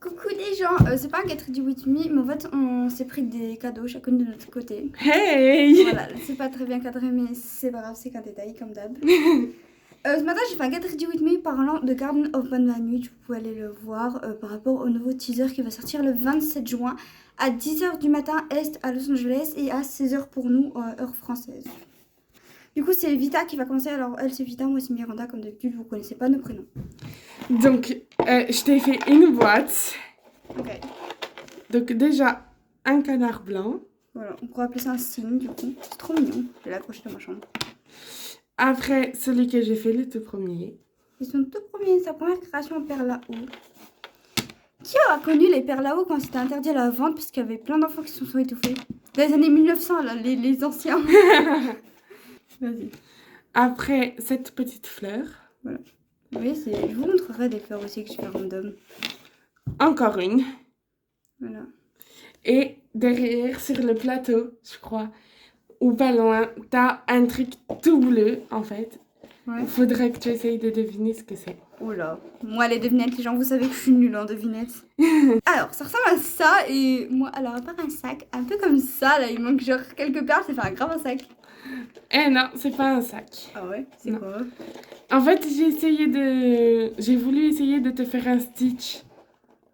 Coucou les gens, c'est pas un Get Ready With Me, mais en fait on s'est pris des cadeaux chacune de notre côté. Hey! Voilà, c'est pas très bien cadré, mais c'est pas grave, c'est qu'un détail comme d'hab. Ce matin j'ai fait un Get Ready With Me parlant de Garden of Banana. Vous pouvez aller le voir par rapport au nouveau teaser qui va sortir le 27 juin à 10h du matin Est à Los Angeles et à 16h pour nous, heure française. Du coup c'est Vita qui va commencer, alors elle c'est Vita, moi c'est Miranda, comme d'habitude vous connaissez pas nos prénoms. Donc, je t'ai fait une boîte. Ok. Donc déjà, un canard blanc. Voilà, on pourrait appeler ça un signe du coup. C'est trop mignon. Je vais l'accrocher dans ma chambre. Après, celui que j'ai fait le tout premier. C'est son tout premier, sa première création en perles à eau. Qui a connu les perles à eau quand c'était interdit à la vente parce qu'il y avait plein d'enfants qui se sont étouffés? Dans les années 1900, là, les anciens. Vas-y. Après, cette petite fleur. Voilà. Oui, je vous montrerai des fleurs aussi que je fais random. Encore une. Voilà. Et derrière, sur le plateau, je crois, ou pas loin, t'as un truc tout bleu, en fait. Ouais. Il faudrait que tu essayes de deviner ce que c'est. Oula. Moi, les devinettes, les gens, vous savez que je suis nulle en devinettes. Alors, ça ressemble à ça. Et moi, alors, à part un sac, un peu comme ça, là, il manque genre quelques perles, c'est faire un grave un sac. Eh non, c'est pas un sac. Ah ouais? C'est Non. quoi? En fait, j'ai voulu essayer de te faire un Stitch.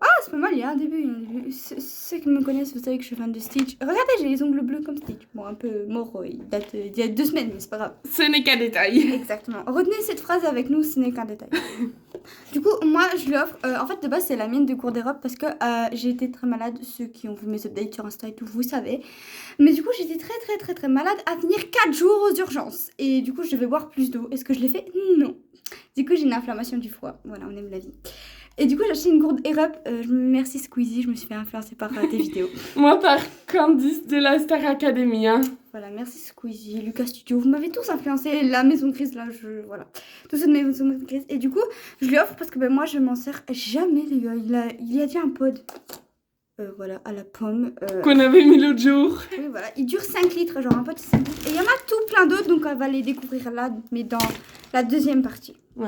Ah, c'est pas mal, il y a un début. Ceux qui me connaissent, vous savez que je suis fan de Stitch. Regardez, j'ai les ongles bleus comme Stitch. Bon, un peu mort, il date d'il y a 2 semaines, mais c'est pas grave. Ce n'est qu'un détail. Exactement. Retenez cette phrase avec nous, ce n'est qu'un détail. Du coup, moi, je lui offre... en fait, de base, c'est la mienne de cours d'Europe parce que j'ai été très malade. Ceux qui ont vu mes updates sur Insta et tout, vous savez. Mais du coup, j'étais très malade à tenir 4 jours aux urgences. Et du coup, je devais boire plus d'eau. Est-ce que je l'ai fait? Non. Du coup, j'ai une inflammation du foie. Voilà, on aime la vie. Et du coup, j'ai acheté une gourde Europe. Merci Squeezie, je me suis fait influencer par tes vidéos. Moi, par Candice de la Star Academy. Hein. Voilà, merci Squeezie, Lucas Studio. Vous m'avez tous influencé. La maison grise, là, voilà. Tous ceux de maison grise. Et du coup, je lui offre parce que moi, je m'en sers jamais, les gars. Il y a dit un pod. Voilà, à la pomme. Qu'on avait mis l'autre jour. Oui, voilà. Il dure 5 litres, genre un pot de 5 litres. Et il y en a tout plein d'autres, donc on va les découvrir là, mais dans la deuxième partie.